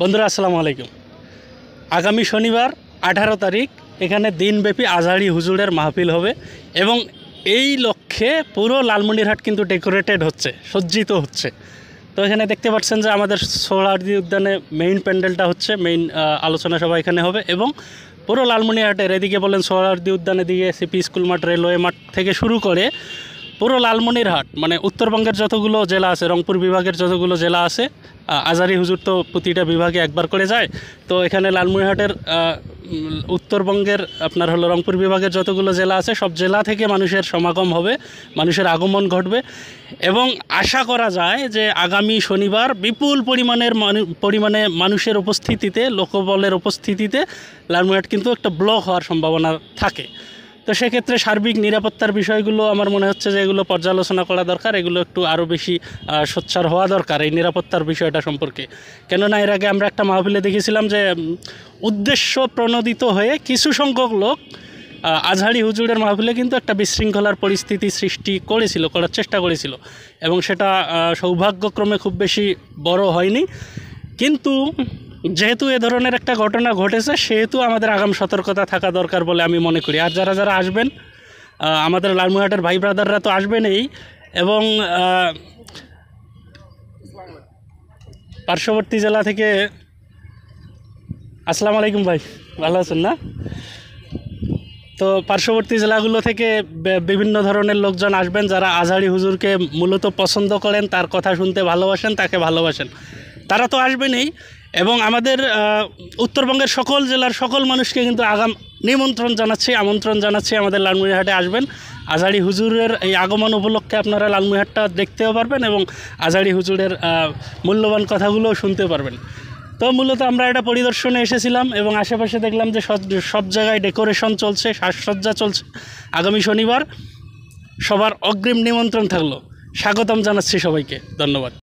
বন্ধুরা আসসালামু আলাইকুম। আগামী শনিবার 18 তারিখ এখানে দিনব্যাপী আজহারি হুজুরের মাহফিল হবে এবং এই লক্ষ্যে পুরো লালমনিরহাট কিন্তু ডেকোরেটেড হচ্ছে, সজ্জিত হচ্ছে। তো এখানে দেখতে পাচ্ছেন যে আমাদের সোহরাওয়ার্দী উদ্যানে মেইন প্যান্ডেলটা হচ্ছে, মেইন আলোচনা সভা এখানে হবে এবং পুরো লালমনিরহাটের এদিকে বলেন সোহরাওয়ার্দী উদ্যানে দিকে সিপি স্কুল মাঠ, রেলওয়ে মাঠ থেকে শুরু করে পুরো লালমনিরহাট মানে উত্তরবঙ্গের যতগুলো জেলা আছে, রংপুর বিভাগের যতগুলো জেলা আছে, আজহারি হুজুর তো প্রতিটা বিভাগে একবার করে যায়। তো এখানে লালমনিরহাটের উত্তরবঙ্গের আপনার হলো রংপুর বিভাগের যতগুলো জেলা আছে সব জেলা থেকে মানুষের সমাগম হবে, মানুষের আগমন ঘটবে এবং আশা করা যায় যে আগামী শনিবার বিপুল পরিমাণে মানুষের উপস্থিতিতে, লোকবলের উপস্থিতিতে লালমনিরহাট কিন্তু একটা ব্লক হওয়ার সম্ভাবনা থাকে। তো সেক্ষেত্রে সার্বিক নিরাপত্তার বিষয়গুলো আমার মনে হচ্ছে যে এগুলো পর্যালোচনা করা দরকার, এগুলো একটু আরও বেশি সোচ্চার হওয়া দরকার এই নিরাপত্তার বিষয়টা সম্পর্কে। কেননা এর আগে আমরা একটা মাহফিলে দেখেছিলাম যে উদ্দেশ্য প্রণোদিত হয়ে কিছু সংখ্যক লোক আজহারি হুজুরের মাহফিলে কিন্তু একটা বিশৃঙ্খলার পরিস্থিতি সৃষ্টি করার চেষ্টা করেছিল এবং সেটা সৌভাগ্যক্রমে খুব বেশি বড় হয়নি। কিন্তু যেহেতু এ ধরনের একটা ঘটনা ঘটেছে সেহেতু আমাদের আগাম সতর্কতা থাকা দরকার বলে আমি মনে করি। আর যারা যারা আসবেন, আমাদের লালমনিরহাটের ভাই ব্রাদাররা তো আসবেনই এবং পার্শ্ববর্তী জেলা থেকে, আসসালামু আলাইকুম ভাই, ভালো আছেন না? তো পার্শ্ববর্তী জেলাগুলো থেকে বিভিন্ন ধরনের লোকজন আসবেন যারা আজহারি হুজুরকে মূলত পছন্দ করেন, তার কথা শুনতে ভালোবাসেন, তাকে ভালোবাসেন, তারা তো আসবেনই। এবং আমাদের উত্তরবঙ্গের সকল জেলার সকল মানুষকে কিন্তু আমন্ত্রণ জানাচ্ছি আমাদের লালমনিরহাটে আসবেন। আজহারি হুজুরের এই আগমন উপলক্ষে আপনারা লালমনিরহাটটা দেখতেও পারবেন এবং আজহারি হুজুরের মূল্যবান কথাগুলোও শুনতে পারবেন। তো মূলত আমরা এটা পরিদর্শনে এসেছিলাম এবং আশেপাশে দেখলাম যে সব জায়গায় ডেকোরেশন চলছে, সাজসজ্জা চলছে। আগামী শনিবার সবার অগ্রিম নিমন্ত্রণ থাকলো, স্বাগতম জানাচ্ছি সবাইকে, ধন্যবাদ।